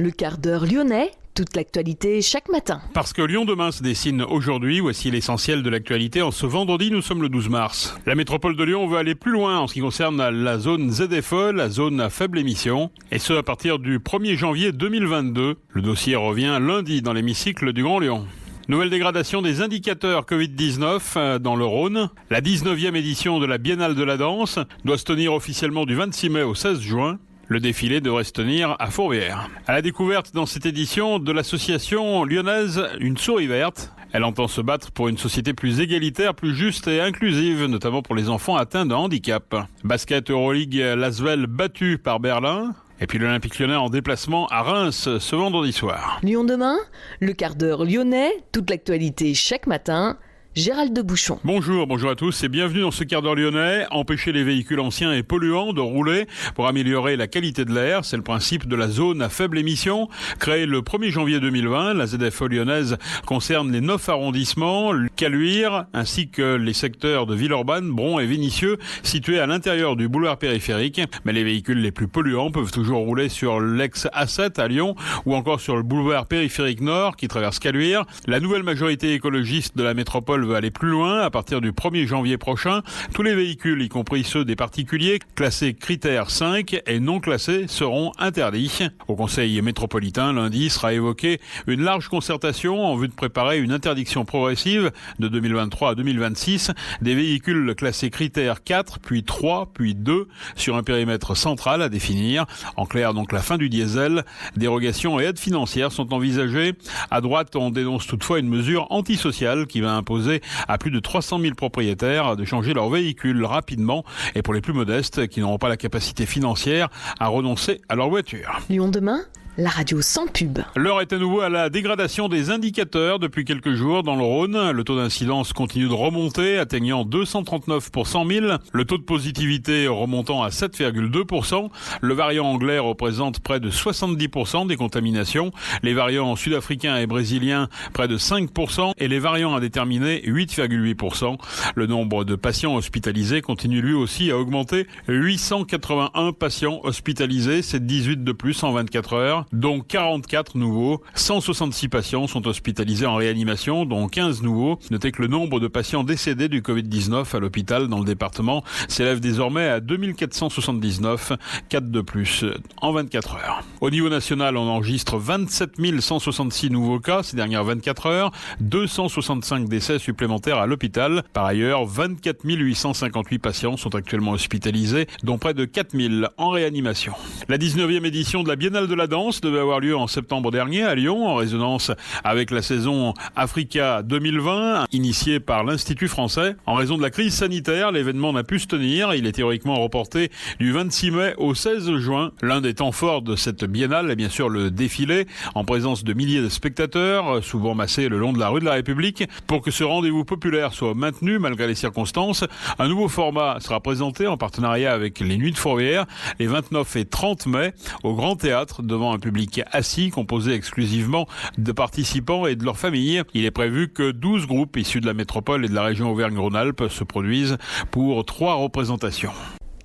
Le quart d'heure lyonnais, toute l'actualité chaque matin. Parce que Lyon demain se dessine aujourd'hui, voici l'essentiel de l'actualité. En ce vendredi, nous sommes le 12 mars. La métropole de Lyon veut aller plus loin en ce qui concerne la zone ZFE, la zone à faible émission. Et ce, à partir du 1er janvier 2022. Le dossier revient lundi dans l'hémicycle du Grand Lyon. Nouvelle dégradation des indicateurs Covid-19 dans le Rhône. La 19e édition de la Biennale de la danse doit se tenir officiellement du 26 mai au 16 juin. Le défilé devrait se tenir à Fourvière. À la découverte dans cette édition de l'association lyonnaise Une souris verte. Elle entend se battre pour une société plus égalitaire, plus juste et inclusive, notamment pour les enfants atteints d'un handicap. Basket Euroleague, l'Asvel battu par Berlin. Et puis l'Olympique lyonnais en déplacement à Reims ce vendredi soir. Lyon demain, le quart d'heure lyonnais, toute l'actualité chaque matin. Gérald de Bouchon. Bonjour à tous et bienvenue dans ce quart d'heure lyonnais. Empêcher les véhicules anciens et polluants de rouler pour améliorer la qualité de l'air, c'est le principe de la zone à faible émission. Créée le 1er janvier 2020, la ZFE lyonnaise concerne les 9 arrondissements, Caluire, ainsi que les secteurs de Villeurbanne, Bron et Vénissieux, situés à l'intérieur du boulevard périphérique. Mais les véhicules les plus polluants peuvent toujours rouler sur l'ex-A7 à Lyon ou encore sur le boulevard périphérique nord qui traverse Caluire. La nouvelle majorité écologiste de la métropole veut aller plus loin. À partir du 1er janvier prochain, tous les véhicules, y compris ceux des particuliers, classés critère 5 et non classés, seront interdits. Au Conseil métropolitain, lundi, sera évoquée une large concertation en vue de préparer une interdiction progressive de 2023 à 2026 des véhicules classés critère 4, puis 3, puis 2, sur un périmètre central à définir. En clair, donc la fin du diesel. Dérogations et aides financières sont envisagées. À droite, on dénonce toutefois une mesure antisociale qui va imposer à plus de 300 000 propriétaires de changer leur véhicule rapidement et pour les plus modestes qui n'auront pas la capacité financière à renoncer à leur voiture. Lyon demain, la radio sans pub. L'heure est à nouveau à la dégradation des indicateurs depuis quelques jours dans le Rhône. Le taux d'incidence continue de remonter, atteignant 239 pour 100 000. Le taux de positivité remontant à 7,2%. Le variant anglais représente près de 70% des contaminations. Les variants sud-africains et brésiliens, près de 5%. Et les variants indéterminés, 8,8%. Le nombre de patients hospitalisés continue lui aussi à augmenter. 881 patients hospitalisés, c'est 18 de plus en 24 heures. Dont 44 nouveaux. 166 patients sont hospitalisés en réanimation, dont 15 nouveaux. Notez que le nombre de patients décédés du Covid-19 à l'hôpital dans le département s'élève désormais à 2479, 4 de plus en 24 heures. Au niveau national, on enregistre 27 166 nouveaux cas ces dernières 24 heures, 265 décès supplémentaires à l'hôpital. Par ailleurs, 24 858 patients sont actuellement hospitalisés, dont près de 4000 en réanimation. La 19e édition de la Biennale de la danse devait avoir lieu en septembre dernier à Lyon, en résonance avec la saison Africa 2020, initiée par l'Institut français. En raison de la crise sanitaire, l'événement n'a pu se tenir. Il est théoriquement reporté du 26 mai au 16 juin. L'un des temps forts de cette biennale est bien sûr le défilé, en présence de milliers de spectateurs, souvent massés le long de la rue de la République. Pour que ce rendez-vous populaire soit maintenu malgré les circonstances, un nouveau format sera présenté en partenariat avec les Nuits de Fourvière, les 29 et 30 mai, au Grand Théâtre, devant un public assis, composé exclusivement de participants et de leurs familles. Il est prévu que 12 groupes issus de la métropole et de la région Auvergne-Rhône-Alpes se produisent pour 3 représentations.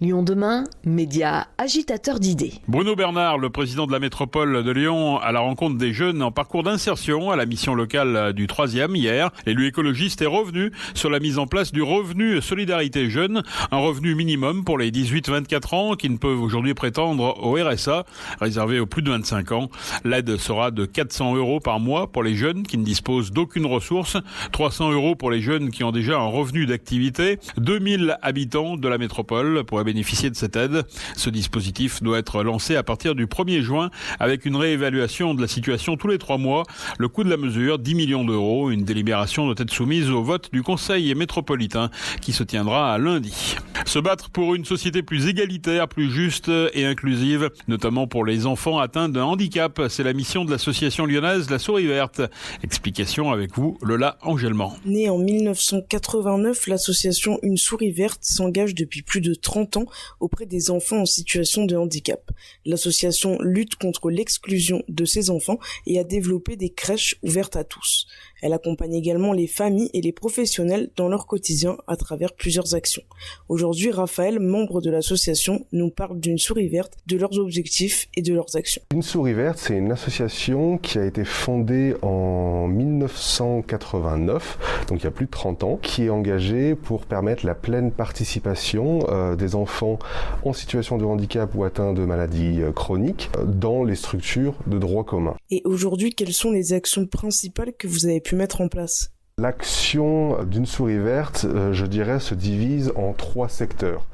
Lyon demain, média agitateur d'idées. Bruno Bernard, le président de la métropole de Lyon, à la rencontre des jeunes en parcours d'insertion à la mission locale du 3e hier. L'élu écologiste est revenu sur la mise en place du revenu solidarité jeune, un revenu minimum pour les 18-24 ans qui ne peuvent aujourd'hui prétendre au RSA, réservé aux plus de 25 ans. L'aide sera de 400 € par mois pour les jeunes qui ne disposent d'aucune ressource, 300 € pour les jeunes qui ont déjà un revenu d'activité. 2000 habitants de la métropole pourraient bénéficier de cette aide. Ce dispositif doit être lancé à partir du 1er juin avec une réévaluation de la situation tous les 3 mois. Le coût de la mesure, 10 millions d'euros. Une délibération doit être soumise au vote du Conseil métropolitain qui se tiendra à lundi. Se battre pour une société plus égalitaire, plus juste et inclusive, notamment pour les enfants atteints d'un handicap. C'est la mission de l'association lyonnaise La Souris Verte. Explication avec vous, Lola Angèlement. Née en 1989, l'association Une Souris Verte s'engage depuis plus de 30 ans ans auprès des enfants en situation de handicap. L'association lutte contre l'exclusion de ces enfants et a développé des crèches ouvertes à tous. Elle accompagne également les familles et les professionnels dans leur quotidien à travers plusieurs actions. Aujourd'hui, Raphaël, membre de l'association, nous parle d'une souris verte, de leurs objectifs et de leurs actions. Une souris verte, c'est une association qui a été fondée en 1989, donc il y a plus de 30 ans, qui est engagée pour permettre la pleine participation des enfants en situation de handicap ou atteints de maladies chroniques dans les structures de droit commun. Et aujourd'hui, quelles sont les actions principales que vous avez pu mettre en place ? L'action d'une souris verte, je dirais, se divise en 3 secteurs.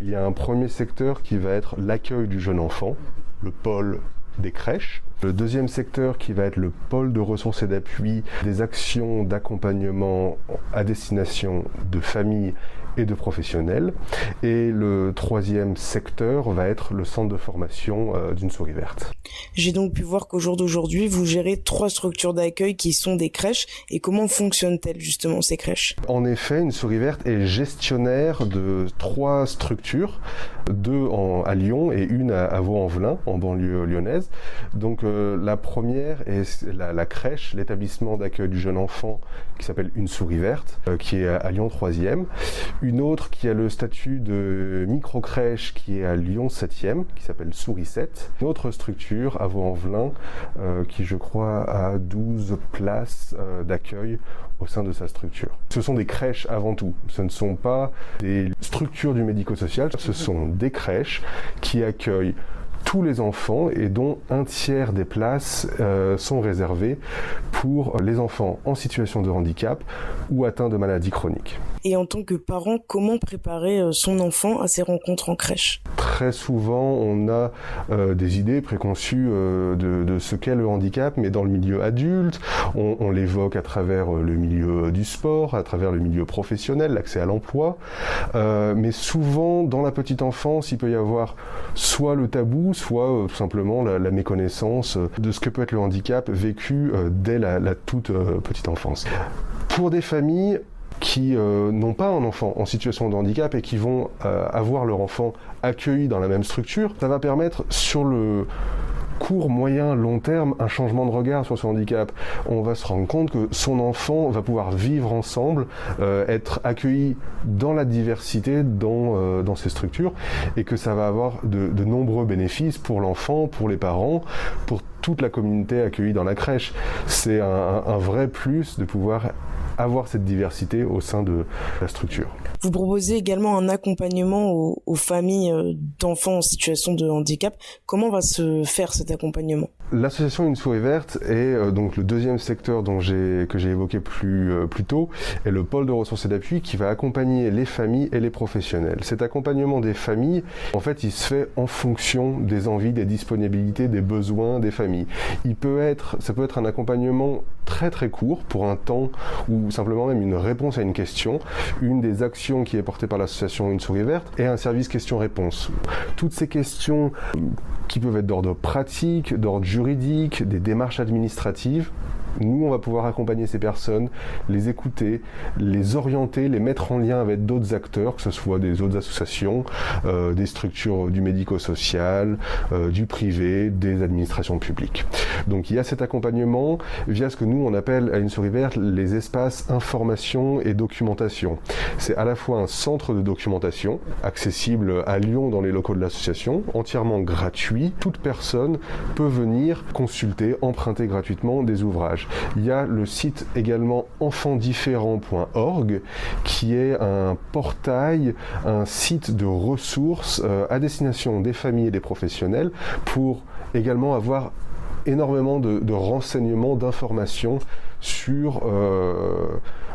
Il y a un premier secteur qui va être l'accueil du jeune enfant, le pôle des crèches. Le deuxième secteur qui va être le pôle de ressources et d'appui, des actions d'accompagnement à destination de familles et de professionnels. Et le troisième secteur va être le centre de formation d'une souris verte. J'ai donc pu voir qu'au jour d'aujourd'hui, vous gérez 3 structures d'accueil qui sont des crèches. Et comment fonctionnent-elles justement ces crèches ? En effet, une souris verte est gestionnaire de 3 structures, 2 à Lyon et une à Vaux-en-Velin, en banlieue lyonnaise. Donc la première est la crèche, l'établissement d'accueil du jeune enfant qui s'appelle Une souris verte, qui est à Lyon 3e. Une autre qui a le statut de micro-crèche qui est à Lyon 7e, qui s'appelle Souris 7. Une autre structure à Vaux-en-Velin qui, je crois, a 12 places d'accueil au sein de sa structure. Ce sont des crèches avant tout. Ce ne sont pas des structures du médico-social, ce sont des crèches qui accueillent tous les enfants et dont un tiers des places sont réservées pour les enfants en situation de handicap ou atteints de maladies chroniques. Et en tant que parent, comment préparer son enfant à ces rencontres en crèche ? Très souvent, on a des idées préconçues de ce qu'est le handicap, mais dans le milieu adulte, on l'évoque à travers le milieu du sport, à travers le milieu professionnel, l'accès à l'emploi, mais souvent, dans la petite enfance, il peut y avoir soit le tabou, soit tout simplement la méconnaissance de ce que peut être le handicap vécu dès la toute petite enfance. Pour des familles qui n'ont pas un enfant en situation de handicap et qui vont avoir leur enfant accueilli dans la même structure, ça va permettre sur le court, moyen, long terme, un changement de regard sur ce handicap. On va se rendre compte que son enfant va pouvoir vivre ensemble, être accueilli dans la diversité dans ces structures et que ça va avoir de nombreux bénéfices pour l'enfant, pour les parents, pour toute la communauté accueillie dans la crèche. C'est un vrai plus de pouvoir avoir cette diversité au sein de la structure. Vous proposez également un accompagnement aux familles d'enfants en situation de handicap. Comment va se faire cet accompagnement ? L'association Une souris verte est donc le deuxième secteur que j'ai évoqué plus tôt, est le pôle de ressources et d'appui qui va accompagner les familles et les professionnels. Cet accompagnement des familles, en fait, il se fait en fonction des envies, des disponibilités, des besoins des familles. Ça peut être un accompagnement très très court pour un temps ou simplement même une réponse à une question. Une des actions qui est portée par l'association Une souris verte est un service questions-réponses. Toutes ces questions qui peuvent être d'ordre pratique, d'ordre juridique, des démarches administratives, nous, on va pouvoir accompagner ces personnes, les écouter, les orienter, les mettre en lien avec d'autres acteurs, que ce soit des autres associations, des structures du médico-social, du privé, des administrations publiques. Donc il y a cet accompagnement via ce que nous, on appelle à Une souris verte les espaces information et documentation. C'est à la fois un centre de documentation, accessible à Lyon dans les locaux de l'association, entièrement gratuit. Toute personne peut venir consulter, emprunter gratuitement des ouvrages. Il y a le site également enfantsdifférents.org qui est un portail, un site de ressources à destination des familles et des professionnels pour également avoir énormément de renseignements, d'informations sur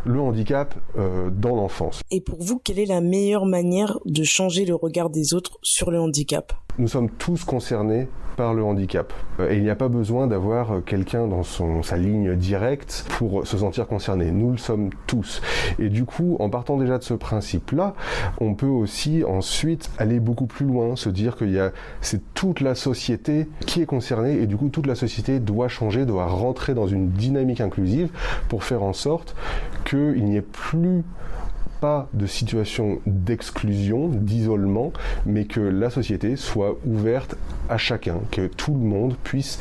le handicap dans l'enfance. Et pour vous, quelle est la meilleure manière de changer le regard des autres sur le handicap ? Nous sommes tous concernés par le handicap. Et il n'y a pas besoin d'avoir quelqu'un dans sa ligne directe pour se sentir concerné. Nous le sommes tous. Et du coup, en partant déjà de ce principe-là, on peut aussi ensuite aller beaucoup plus loin, se dire c'est toute la société qui est concernée et du coup, toute la société doit changer, doit rentrer dans une dynamique inclusive pour faire en sorte qu'il n'y ait plus pas de situation d'exclusion, d'isolement, mais que la société soit ouverte à chacun, que tout le monde puisse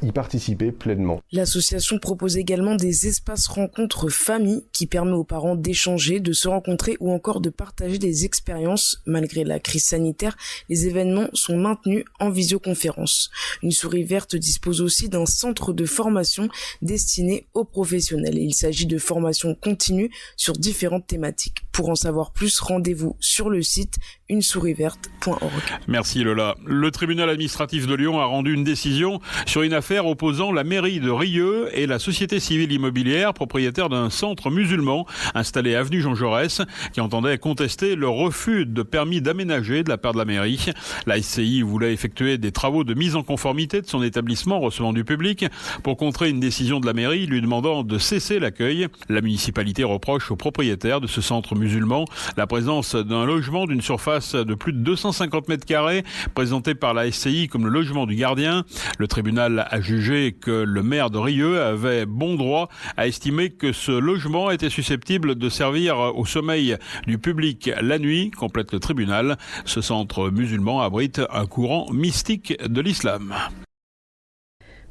y participer pleinement. L'association propose également des espaces rencontres famille qui permet aux parents d'échanger, de se rencontrer ou encore de partager des expériences. Malgré la crise sanitaire, les événements sont maintenus en visioconférence. Une souris verte dispose aussi d'un centre de formation destiné aux professionnels. Et il s'agit de formation continue sur différentes thématiques. Pour en savoir plus, rendez-vous sur le site unesouriesverte.org. Merci Lola. Le tribunal administratif de Lyon a rendu une décision sur une affaire opposant la mairie de Rieux et la société civile immobilière propriétaire d'un centre musulman installé avenue Jean Jaurès qui entendait contester le refus de permis d'aménager de la part de la mairie. La SCI voulait effectuer des travaux de mise en conformité de son établissement recevant du public pour contrer une décision de la mairie lui demandant de cesser l'accueil. La municipalité reproche aux propriétaires de ce centre musulman la présence d'un logement d'une surface de plus de 250 mètres carrés présenté par la SCI comme le logement du gardien. Le tribunal a jugé que le maire de Rieux avait bon droit à estimer que ce logement était susceptible de servir au sommeil du public la nuit, complète le tribunal. Ce centre musulman abrite un courant mystique de l'islam.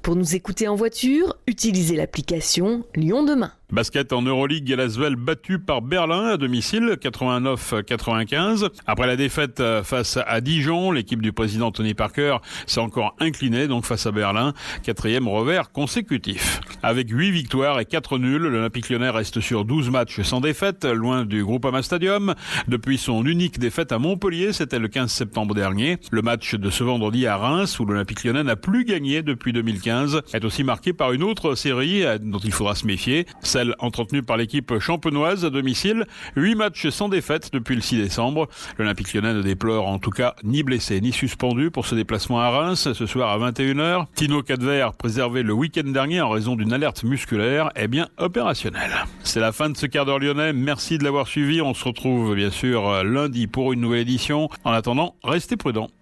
Pour nous écouter en voiture, utilisez l'application Lyon Demain. Basket en Euroleague, Asvel battu par Berlin à domicile, 89-95. Après la défaite face à Dijon, l'équipe du président Tony Parker s'est encore inclinée donc face à Berlin. 4e revers consécutif. Avec 8 victoires et 4 nuls, l'Olympique Lyonnais reste sur 12 matchs sans défaite, loin du Groupama Stadium. Depuis son unique défaite à Montpellier, c'était le 15 septembre dernier. Le match de ce vendredi à Reims, où l'Olympique Lyonnais n'a plus gagné depuis 2015, est aussi marqué par une autre série dont il faudra se méfier. Celle entretenue par l'équipe champenoise à domicile. 8 matchs sans défaite depuis le 6 décembre. L'Olympique Lyonnais ne déplore en tout cas ni blessé ni suspendu pour ce déplacement à Reims ce soir à 21h. Tino Cadver, préservé le week-end dernier en raison d'une alerte musculaire, est bien opérationnel. C'est la fin de ce quart d'heure lyonnais. Merci de l'avoir suivi. On se retrouve bien sûr lundi pour une nouvelle édition. En attendant, restez prudents.